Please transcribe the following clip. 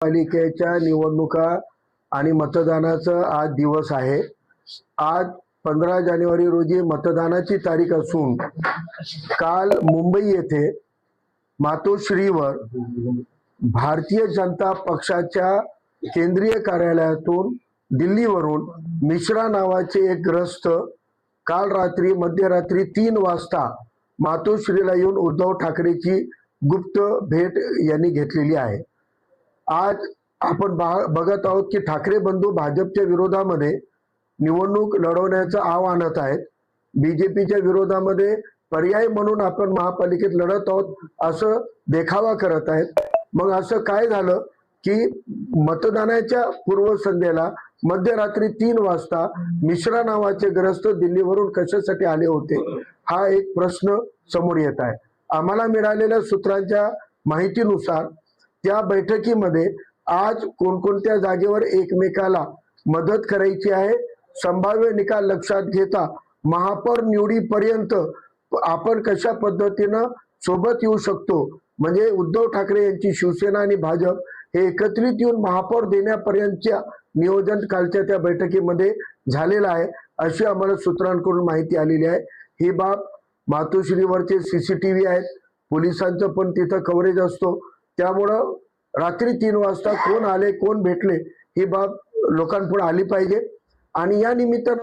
पालिकेच्या निवडणुका आणि मतदानाचा आज दिवस आहे। आज 15 जानेवारी रोजी मतदानाची तारीख असून काल मुंबई येथे मातोश्रीवर भारतीय जनता पक्षाच्या केंद्रीय कार्यालयातून दिल्लीवरून मिश्रा नावाचे एक ग्रस्त काल रात्री मध्यरात्री 3 वाजता मातोश्रीला येऊन उद्धव ठाकरेची गुप्त भेट यांनी घेतलेली आहे। आज आपण बघत आहोत की ठाकरे बंधू भाजपच्या विरोधामध्ये निवडणूक लढवण्याचं आव्हान आणत आहेत। बीजेपीच्या विरोधामध्ये पर्याय म्हणून आपण महापालिकेत लढत आहोत असं देखावा करत आहेत। मग असं काय झालं की मतदानाच्या पूर्वसंध्येला मध्यरात्री 3 वाजता मिश्रा नावाचे ग्रस्त दिल्लीवरून कशासाठी आले होते, हा एक प्रश्न समोर येत आहे। आम्हाला मिळालेल्या सूत्रांच्या माहितीनुसार त्या बैठकीमध्ये आज कोणकोणत्या जागेवर एकमेकाला मदत करायची आहे, संभाव्य निकाल लक्षात घेता महापौर निवडीपर्यंत आपण कशा पद्धतीनं सोबत येऊ शकतो, म्हणजे उद्धव ठाकरे यांची शिवसेना आणि भाजप हे एकत्रित येऊन महापौर देण्यापर्यंतच्या नियोजन कालच्या त्या बैठकीमध्ये झालेलं आहे, अशी आम्हाला सूत्रांकडून माहिती आलेली आहे। ही बाब मातोश्रीवरचे CCTV आहेत, पोलिसांचं पण तिथं कव्हरेज असतो, त्यामुळं रात्री 3 वाजता कोण आले कोण भेटले ही बाब लोकांपुढे आली पाहिजे। आणि या निमित्तानं